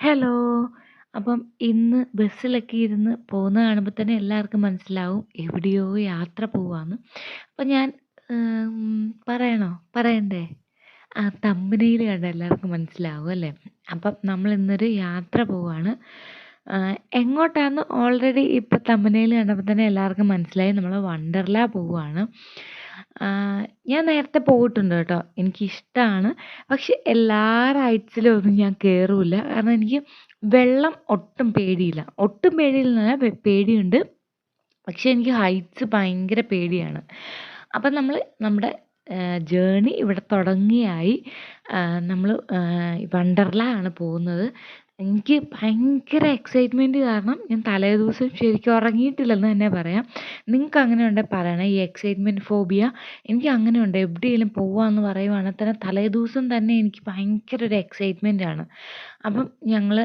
Hello. അപ്പം ഇന്ന് ബസ്സിലൊക്കെ ഇരുന്ന് പോകുന്നത് കാണുമ്പോൾ തന്നെ എല്ലാവർക്കും മനസ്സിലാവും എവിടെയോ യാത്ര പോവാന്ന്. അപ്പം ഞാൻ പറയണോ? പറയണ്ടേ? ആ തമ്പനയിൽ കണ്ട എല്ലാവർക്കും മനസ്സിലാവും അല്ലേ? അപ്പം നമ്മൾ ഇന്നൊരു യാത്ര പോവാണ്. എങ്ങോട്ടാന്ന് ഓൾറെഡി ഇപ്പം തമ്പനയിൽ കണ്ടപ്പോൾ തന്നെ എല്ലാവർക്കും മനസ്സിലായി. നമ്മൾ വണ്ടർലാ പോവാണ്. ഞാൻ നേരത്തെ പോയിട്ടുണ്ട് കേട്ടോ. എനിക്കിഷ്ടമാണ്. പക്ഷെ എല്ലാ റൈഡ്സിലും ഒന്നും ഞാൻ കയറില്ല. കാരണം എനിക്ക് വെള്ളം ഒട്ടും പേടിയില്ല. ഒട്ടും പേടിയില്ലെന്നല്ല, പേടിയുണ്ട്. പക്ഷെ എനിക്ക് ഹൈറ്റ്സ് ഭയങ്കര പേടിയാണ്. അപ്പം നമ്മൾ നമ്മുടെ ജേർണി ഇവിടെ തുടങ്ങിയായി. നമ്മൾ വണ്ടർലാ ആണ് പോകുന്നത്. എനിക്ക് ഭയങ്കര എക്സൈറ്റ്മെൻറ്റ് കാരണം ഞാൻ തലേദിവസം ശരിക്കും ഉറങ്ങിയിട്ടില്ലെന്ന് തന്നെ പറയാം. നിങ്ങൾക്ക് അങ്ങനെ ഉണ്ടെങ്കിൽ പറയണേ. ഈ എക്സൈറ്റ്മെൻറ്റ് ഫോബിയ എനിക്ക് അങ്ങനെയുണ്ട്. എവിടെയെങ്കിലും പോവാന്ന് പറയുവാണെങ്കിൽ തന്നെ തലേദിവസം തന്നെ എനിക്ക് ഭയങ്കര ഒരു എക്സൈറ്റ്മെൻ്റ് ആണ്. അപ്പം ഞങ്ങൾ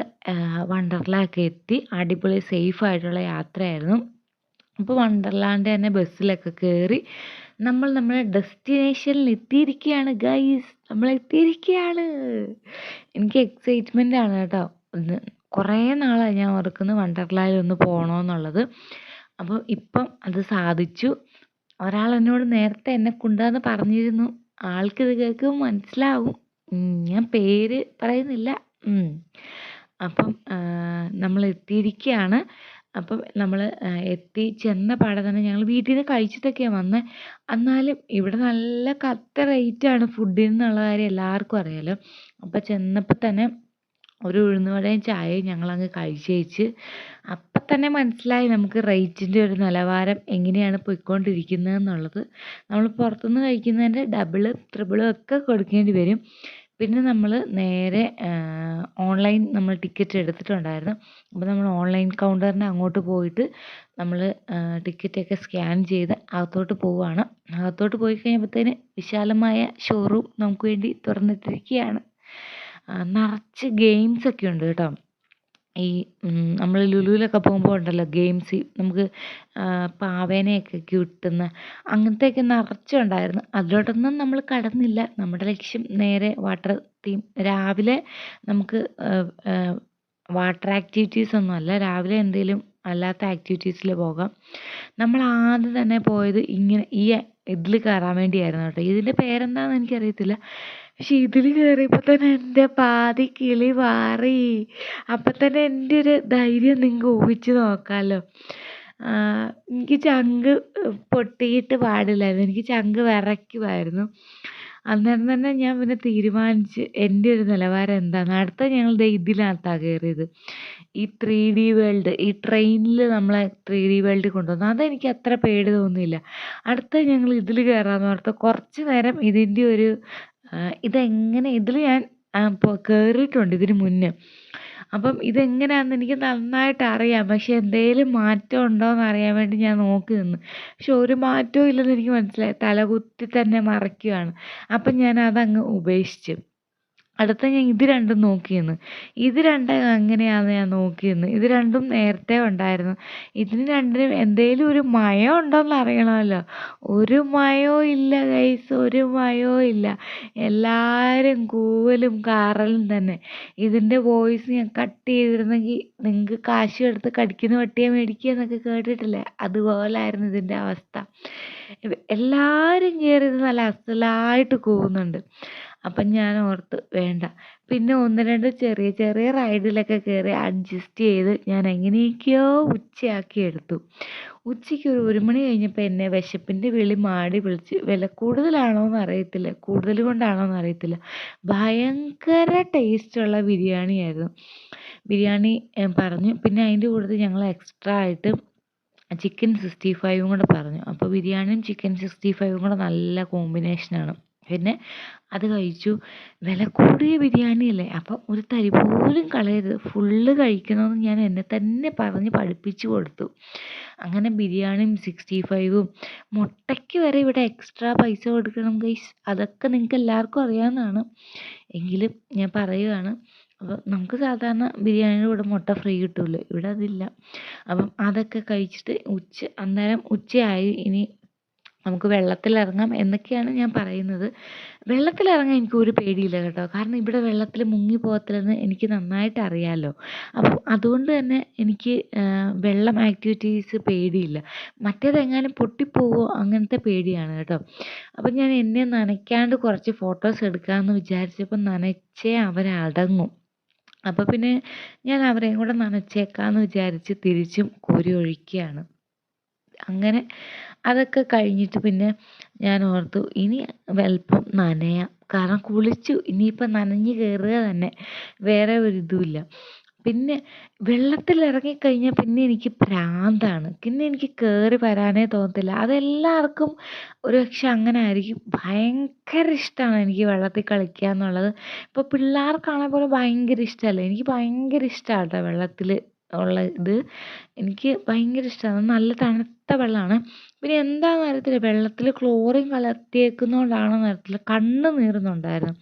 വണ്ടർലാ ഒക്കെ എത്തി. അടിപൊളി സേഫായിട്ടുള്ള യാത്രയായിരുന്നു. അപ്പോൾ വണ്ടർലാൻ്റെ തന്നെ ബസ്സിലൊക്കെ കയറി നമ്മൾ നമ്മുടെ ഡെസ്റ്റിനേഷനിൽ എത്തിയിരിക്കുകയാണ് ഗൈസ്. നമ്മൾ എത്തിയിരിക്കുകയാണ്. എനിക്ക് എക്സൈറ്റ്മെൻ്റ് ആണ് കേട്ടോ. കുറേ നാളായി ഞാൻ ഓർക്കുന്നു വണ്ടർലായിൽ ഒന്ന് പോകണമെന്നുള്ളത്. അപ്പോൾ ഇപ്പം അത് സാധിച്ചു. ഒരാൾ എന്നോട് നേരത്തെ എന്നെ കൊണ്ടുവന്ന് പറഞ്ഞിരുന്നു. ആൾക്കിത് കേൾക്കുമ്പോൾ മനസ്സിലാവും. ഞാൻ പേര് പറയുന്നില്ല. അപ്പം നമ്മൾ എത്തിയിരിക്കുകയാണ്. അപ്പം നമ്മൾ ചെന്ന പാടെ തന്നെ ഞങ്ങൾ വീട്ടിൽ നിന്ന് കഴിച്ചിട്ടൊക്കെയാണ് വന്നത്. എന്നാലും ഇവിടെ നല്ല കത്ത റേറ്റാണ് ഫുഡിനുള്ള കാര്യം എല്ലാവർക്കും അറിയാലോ. അപ്പം ചെന്നപ്പോൾ തന്നെ ഒരു ഉഴുന്നുവടയും ചായയും ഞങ്ങളങ്ങ് കഴിച്ചേച്ച്. അപ്പം തന്നെ മനസ്സിലായി നമുക്ക് റേറ്റിൻ്റെ ഒരു നിലവാരം എങ്ങനെയാണ് പോയിക്കൊണ്ടിരിക്കുന്നതെന്നുള്ളത്. നമ്മൾ പുറത്തുനിന്ന് കഴിക്കുന്നതിൻ്റെ ഡബിള് ത്രിബിളും ഒക്കെ കൊടുക്കേണ്ടി വരും. പിന്നെ നമ്മൾ നേരെ ഓൺലൈൻ നമ്മൾ ടിക്കറ്റ് എടുത്തിട്ടുണ്ടായിരുന്നു. അപ്പോൾ നമ്മൾ ഓൺലൈൻ കൗണ്ടറിൻ്റെ അങ്ങോട്ട് പോയിട്ട് നമ്മൾ ടിക്കറ്റൊക്കെ സ്കാൻ ചെയ്ത് അകത്തോട്ട് പോവുകയാണ്. അകത്തോട്ട് പോയി കഴിയുമ്പോഴത്തേന് വിശാലമായ ഷോറൂം നമുക്ക് വേണ്ടി തുറന്നിട്ടിരിക്കുകയാണ്. നിറച്ച് ഗെയിംസൊക്കെ ഉണ്ട് കേട്ടോ. ഈ നമ്മൾ ലുലുവിലൊക്കെ പോകുമ്പോൾ ഉണ്ടല്ലോ ഗെയിംസ്, നമുക്ക് പാവേനെയൊക്കെ കിട്ടുന്ന അങ്ങനത്തെയൊക്കെ നിറച്ചുണ്ടായിരുന്നു. അതിലോട്ടൊന്നും നമ്മൾ കടന്നില്ല. നമ്മുടെ ലക്ഷ്യം നേരെ വാട്ടർ തീം. രാവിലെ നമുക്ക് വാട്ടർ ആക്ടിവിറ്റീസ് ഒന്നും അല്ല, രാവിലെ എന്തെങ്കിലും അല്ലാത്ത ആക്ടിവിറ്റീസിൽ പോകാം. നമ്മൾ ആദ്യം തന്നെ പോയത് ഇങ്ങനെ ഈ ഇതിൽ കയറാൻ വേണ്ടിയായിരുന്നു കേട്ടോ. ഇതിൻ്റെ പേരെന്താണെന്ന് എനിക്കറിയത്തില്ല. പക്ഷെ ഇതിൽ കയറിയപ്പോൾ തന്നെ എൻ്റെ പാതി കിളി പാറി. അപ്പം തന്നെ എൻ്റെ ഒരു ധൈര്യം നിങ്ങൾക്ക് ഊഹിച്ച് നോക്കാമല്ലോ. എനിക്ക് ചങ്ക് പൊട്ടിയിട്ട് പാടില്ലായിരുന്നു. എനിക്ക് ചങ്ക് വിറയ്ക്കുമായിരുന്നു. അന്നേരം തന്നെ ഞാൻ പിന്നെ തീരുമാനിച്ച് എൻ്റെ ഒരു നിലവാരം എന്താണെന്ന്. അടുത്ത ഞങ്ങൾ ഇതിനകത്താണ് കയറിയത്. ഈ 3D വേൾഡ്, ഈ ട്രെയിനിൽ നമ്മളെ 3D വേൾഡിൽ കൊണ്ടുവന്നു. അതെനിക്ക് അത്ര പേടി തോന്നിയില്ല. അടുത്ത ഞങ്ങൾ ഇതിൽ കയറാമെന്ന് ഓർത്ത് കുറച്ച് നേരം ഇതിൻ്റെ ഒരു ഇതെങ്ങനെ ഇതിൽ ഞാൻ കയറിയിട്ടുണ്ട് ഇതിന് മുന്നേ. അപ്പം ഇതെങ്ങനെയാണെന്ന് എനിക്ക് നന്നായിട്ട് അറിയാം. പക്ഷെ എന്തെങ്കിലും മാറ്റം ഉണ്ടോയെന്ന് അറിയാൻ വേണ്ടി ഞാൻ നോക്കി നിന്ന്. പക്ഷെ ഒരു മാറ്റവും ഇല്ലെന്ന് എനിക്ക് മനസ്സിലായി. തലകുത്തി തന്നെ മറിക്കുകയാണ്. അപ്പം ഞാൻ അതങ്ങ് ഉപേക്ഷിച്ചു. അടുത്ത ഞാൻ ഇത് രണ്ടും നോക്കി നിന്ന്. ഇത് രണ്ടും എങ്ങനെയാണെന്ന് ഞാൻ നോക്കി നിന്ന്. ഇത് രണ്ടും നേരത്തെ ഉണ്ടായിരുന്നു. ഇതിന് രണ്ടിനും എന്തെങ്കിലും ഒരു മയം ഉണ്ടോയെന്ന് അറിയണമല്ലോ. ഒരു മയവും ഇല്ല ഗൈസ്, ഒരു മയവും ഇല്ല. എല്ലാവരും കൂവലും കാറലും തന്നെ. ഇതിൻ്റെ വോയിസ് ഞാൻ കട്ട് ചെയ്തിരുന്നെങ്കിൽ നിങ്ങൾക്ക് കാശ് എടുത്ത് കടിക്കുന്ന പട്ടിയെ മേടിക്കുക എന്നൊക്കെ കേട്ടിട്ടില്ലേ? അതുപോലായിരുന്നു ഇതിൻ്റെ അവസ്ഥ. എല്ലാവരും കയറിയത് നല്ല അസലായിട്ട് കൂവുന്നുണ്ട്. അപ്പം ഞാൻ ഓർത്ത് വേണ്ട. പിന്നെ ഒന്ന് രണ്ട് ചെറിയ ചെറിയ റൈഡിലൊക്കെ കയറി അഡ്ജസ്റ്റ് ചെയ്ത് ഞാൻ എങ്ങനെയൊക്കെയോ ഉച്ചയാക്കി എടുത്തു. ഉച്ചയ്ക്ക് ഒരു 1 മണി കഴിഞ്ഞപ്പോൾ എന്നെ വിശപ്പിൻ്റെ വിളി മാടി വിളിച്ച്. വില കൂടുതലാണോ എന്ന് അറിയത്തില്ല, കൂടുതൽ കൊണ്ടാണോ എന്ന് അറിയത്തില്ല, ഭയങ്കര ടേസ്റ്റുള്ള ബിരിയാണിയായിരുന്നു. ബിരിയാണി പറഞ്ഞു. പിന്നെ അതിൻ്റെ കൂട്ടത്തിൽ ഞങ്ങൾ എക്സ്ട്രാ ആയിട്ട് ചിക്കൻ 65 കൂടെ പറഞ്ഞു. അപ്പോൾ ബിരിയാണിയും ചിക്കൻ 65 കൂടെ നല്ല കോമ്പിനേഷനാണ്. പിന്നെ അത് കഴിച്ചു. വില കൂടിയ ബിരിയാണിയല്ലേ, അപ്പം ഒരു തരി പോലും കളയരുത്, ഫുള്ള് കഴിക്കണമെന്ന് ഞാൻ എന്നെ തന്നെ പറഞ്ഞ് പഠിപ്പിച്ചു കൊടുത്തു. അങ്ങനെ ബിരിയാണിയും 65ഉം മുട്ടയ്ക്ക് വരെ ഇവിടെ എക്സ്ട്രാ പൈസ കൊടുക്കണം ഗൈസ്. അതൊക്കെ നിങ്ങൾക്ക് എല്ലാവർക്കും അറിയാവുന്നതാണ്. എങ്കിലും ഞാൻ പറയുകയാണ്. അപ്പം നമുക്ക് സാധാരണ ബിരിയാണിയുടെ കൂടെ മുട്ട ഫ്രീ കിട്ടുമല്ലോ, ഇവിടെ അതില്ല. അപ്പം അതൊക്കെ കഴിച്ചിട്ട് അന്നേരം ഉച്ചയായി. ഇനി നമുക്ക് വെള്ളത്തിലിറങ്ങാം എന്നൊക്കെയാണ് ഞാൻ പറയുന്നത്. വെള്ളത്തിലിറങ്ങാൻ എനിക്കൊരു പേടിയില്ല കേട്ടോ. കാരണം ഇവിടെ വെള്ളത്തിൽ മുങ്ങി പോകത്തില്ലെന്ന് എനിക്ക് നന്നായിട്ട് അറിയാമല്ലോ. അപ്പം അതുകൊണ്ട് തന്നെ എനിക്ക് വെള്ളം ആക്ടിവിറ്റീസ് പേടിയില്ല. മറ്റേതെങ്ങാനും പൊട്ടിപ്പോവോ അങ്ങനത്തെ പേടിയാണ് കേട്ടോ. അപ്പം ഞാൻ എന്നെ നനയ്ക്കാണ്ട് കുറച്ച് ഫോട്ടോസ് എടുക്കാമെന്ന് വിചാരിച്ചപ്പോൾ നനച്ചേ അവരടങ്ങും. അപ്പോൾ പിന്നെ ഞാൻ അവരെയും കൂടെ നനച്ചേക്കാമെന്ന് വിചാരിച്ച് തിരിച്ചും കോരി ഒഴിക്കുകയാണ്. അങ്ങനെ അതൊക്കെ കഴിഞ്ഞിട്ട് പിന്നെ ഞാൻ ഓർത്തു ഇനി അല്പം നനയാം. കാരണം കുളിച്ചു, ഇനിയിപ്പം നനഞ്ഞ് കയറുക തന്നെ, വേറെ ഒരിതുമില്ല. പിന്നെ വെള്ളത്തിലിറങ്ങിക്കഴിഞ്ഞാൽ പിന്നെ എനിക്ക് ഭ്രാന്താണ്. പിന്നെ എനിക്ക് കയറി വരാനേ തോന്നത്തില്ല. അതെല്ലാവർക്കും ഒരുപക്ഷെ അങ്ങനെ ആയിരിക്കും. ഭയങ്കര ഇഷ്ടമാണ് എനിക്ക് വെള്ളത്തിൽ കളിക്കുക എന്നുള്ളത്. ഇപ്പോൾ പിള്ളേർക്കാണെങ്കിൽ പോലും ഭയങ്കര ഇഷ്ടമല്ലേ. എനിക്ക് ഭയങ്കര ഇഷ്ടമാണ് കേട്ടോ വെള്ളത്തിൽ ഉള്ള ഇത്. എനിക്ക് ഭയങ്കര ഇഷ്ടമാണ്. നല്ല തണുത്ത വെള്ളമാണ്. പിന്നെ എന്താണെന്ന് അറിയത്തില്ല, വെള്ളത്തിൽ ക്ലോറിൻ കലർത്തിയേക്കുന്നതുകൊണ്ടാണോന്ന് അറിയത്തില്ല, കണ്ണ് നീറുന്നുണ്ടായിരുന്നു.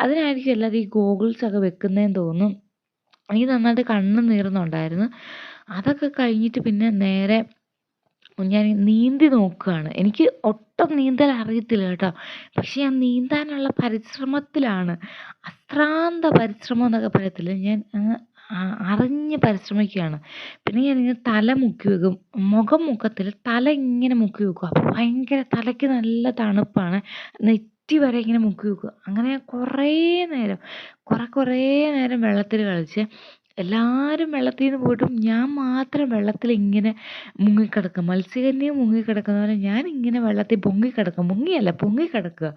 അതിനായിരിക്കും എല്ലാവരും ഈ ഗോഗിൾസൊക്കെ വെക്കുന്നതെന്ന് തോന്നും. എനിക്ക് നന്നായിട്ട് കണ്ണ് നീറുന്നുണ്ടായിരുന്നു. അതൊക്കെ കഴിഞ്ഞിട്ട് പിന്നെ നേരെ ഞാൻ നീന്തി നോക്കുകയാണ്. എനിക്ക് ഒട്ടും നീന്തൽ അറിയത്തില്ല കേട്ടോ. പക്ഷെ ഞാൻ നീന്താനുള്ള പരിശ്രമത്തിലാണ്. അശ്രാന്ത പരിശ്രമം എന്നൊക്കെ പറയത്തില്ലേ, ഞാൻ അങ്ങ് അറിഞ്ഞ് പരിശ്രമിക്കുകയാണ്. പിന്നെ ഞാനിങ്ങനെ തല മുക്കി വെക്കും. മുഖം മുക്കത്തില്ല, തല ഇങ്ങനെ മുക്കി വെക്കും. അപ്പോൾ ഭയങ്കര തലയ്ക്ക് നല്ല തണുപ്പാണ്. നെറ്റി വരെ ഇങ്ങനെ മുക്കി വെക്കും. അങ്ങനെ കുറേ നേരം കുറേ നേരം വെള്ളത്തിൽ കളിച്ച് എല്ലാവരും വെള്ളത്തിൽ നിന്ന് പോയിട്ടും ഞാൻ മാത്രം വെള്ളത്തിൽ ഇങ്ങനെ മുങ്ങിക്കിടക്കുക. മത്സ്യകന്യക മുങ്ങിക്കിടക്കുന്ന പോലെ ഞാനിങ്ങനെ വെള്ളത്തിൽ പൊങ്ങിക്കിടക്കുക. മുങ്ങിയല്ല, പൊങ്ങിക്കിടക്കുക.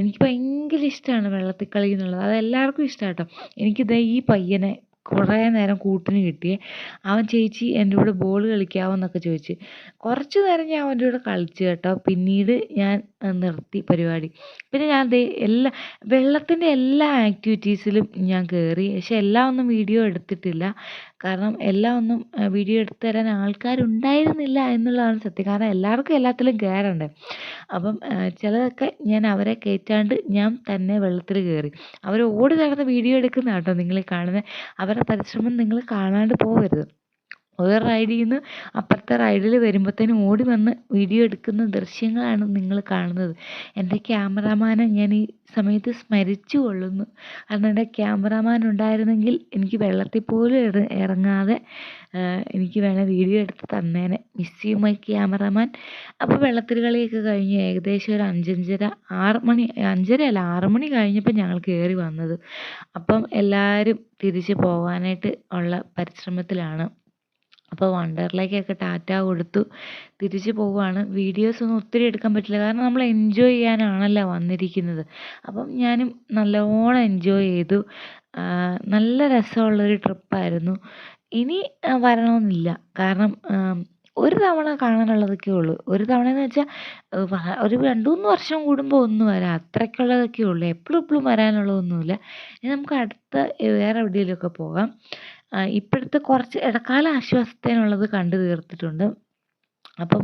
എനിക്ക് ഭയങ്കര ഇഷ്ടമാണ് വെള്ളത്തിൽ കളി എന്നുള്ളത്. അതെല്ലാവർക്കും ഇഷ്ടമാണ് കേട്ടോ. എനിക്കിത് ഈ പയ്യനെ കുറേ നേരം കൂട്ടിന് കിട്ടിയേ. അവൻ ചേച്ചി എൻ്റെ കൂടെ ബോൾ കളിക്കാമോ എന്നൊക്കെ ചോദിച്ച് കുറച്ച് നേരം ഞാൻ അവൻ്റെ കൂടെ കളിച്ചു കേട്ടോ. പിന്നീട് ഞാൻ നിർത്തി പരിപാടി. പിന്നെ ഞാൻ വെള്ളത്തിൻ്റെ എല്ലാ ആക്ടിവിറ്റീസിലും ഞാൻ കയറി. പക്ഷെ എല്ലാം ഒന്നും വീഡിയോ എടുത്തിട്ടില്ല. കാരണം എല്ലാം ഒന്നും വീഡിയോ എടുത്ത് തരാൻ ആൾക്കാരുണ്ടായിരുന്നില്ല എന്നുള്ളതാണ് സത്യം. കാരണം എല്ലാവർക്കും എല്ലാത്തിലും കയറണ്ടേ. അപ്പം ചിലതൊക്കെ ഞാൻ അവരെ കയറ്റാണ്ട് ഞാൻ തന്നെ വെള്ളത്തിൽ കയറി. അവർ ഓടി നടന്ന് വീഡിയോ എടുക്കുന്ന കേട്ടോ നിങ്ങൾ കാണുന്നത്. അവരുടെ പരിശ്രമം നിങ്ങൾ കാണാണ്ട് പോകരുത്. ഒരു റൈഡിൽ നിന്ന് അപ്പുറത്തെ റൈഡിൽ വരുമ്പോഴത്തേനും ഓടി വന്ന് വീഡിയോ എടുക്കുന്ന ദൃശ്യങ്ങളാണ് നിങ്ങൾ കാണുന്നത്. എൻ്റെ ക്യാമറാമാനെ ഞാൻ ഈ സമയത്ത് സ്മരിച്ചു കൊള്ളുന്നു. കാരണം എൻ്റെ ക്യാമറാമാൻ ഉണ്ടായിരുന്നെങ്കിൽ എനിക്ക് വെള്ളത്തിൽ പോലും ഇറങ്ങാതെ എനിക്ക് വേണേൽ വീഡിയോ എടുത്ത് തന്നേനെ. Miss you my cameraman. അപ്പോൾ വെള്ളത്തിൽ കളിയൊക്കെ കഴിഞ്ഞ് ഏകദേശം ഒരു 6 മണി കഴിഞ്ഞപ്പോൾ ഞങ്ങൾ കയറി വന്നത്. അപ്പം എല്ലാവരും തിരിച്ച് പോകാനായിട്ട് ഉള്ള പരിശ്രമത്തിലാണ്. അപ്പോൾ വണ്ടർലേക്കൊക്കെ ടാറ്റ കൊടുത്തു തിരിച്ച് പോവുകയാണ്. വീഡിയോസൊന്നും ഒത്തിരി എടുക്കാൻ പറ്റില്ല, കാരണം നമ്മൾ എൻജോയ് ചെയ്യാനാണല്ലോ വന്നിരിക്കുന്നത്. അപ്പം ഞാനും നല്ലോണം എൻജോയ് ചെയ്തു. നല്ല രസമുള്ളൊരു ട്രിപ്പായിരുന്നു. ഇനി വരണമെന്നില്ല. കാരണം ഒരു തവണ കാണാനുള്ളതൊക്കെ ഉള്ളൂ. ഒരു തവണയെന്ന് വെച്ചാൽ ഒരു 2-3 വർഷം കൂടുമ്പോൾ ഒന്ന് വരാം, അത്രയ്ക്കുള്ളതൊക്കെ ഉള്ളൂ. എപ്പോഴും വരാനുള്ളതൊന്നുമില്ല. ഇനി നമുക്ക് അടുത്ത വേറെ എവിടെയെങ്കിലുമൊക്കെ പോകാം. ഇപ്പോഴത്തെ കുറച്ച് ഇടക്കാല ആശ്വാസത്തിനുള്ളത് കണ്ടു തീർത്തിട്ടുണ്ട്. അപ്പം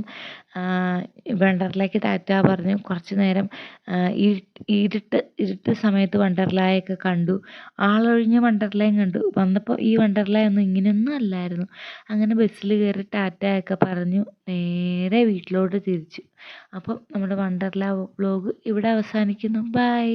വണ്ടർലയ്ക്ക് ടാറ്റ പറഞ്ഞു കുറച്ച് നേരം ഇരുട്ട് സമയത്ത് വണ്ടർലായൊക്കെ കണ്ടു. ആളൊഴിഞ്ഞ വണ്ടർലയും കണ്ടു. വന്നപ്പോൾ ഈ വണ്ടർല ഒന്നും ഇങ്ങനെയൊന്നും അല്ലായിരുന്നു. അങ്ങനെ ബസ്സിൽ കയറി ടാറ്റയൊക്കെ പറഞ്ഞു നേരെ വീട്ടിലോട്ട് തിരിച്ചു. അപ്പം നമ്മുടെ വണ്ടർല വ്ലോഗ് ഇവിടെ അവസാനിക്കുന്നു. ബൈ.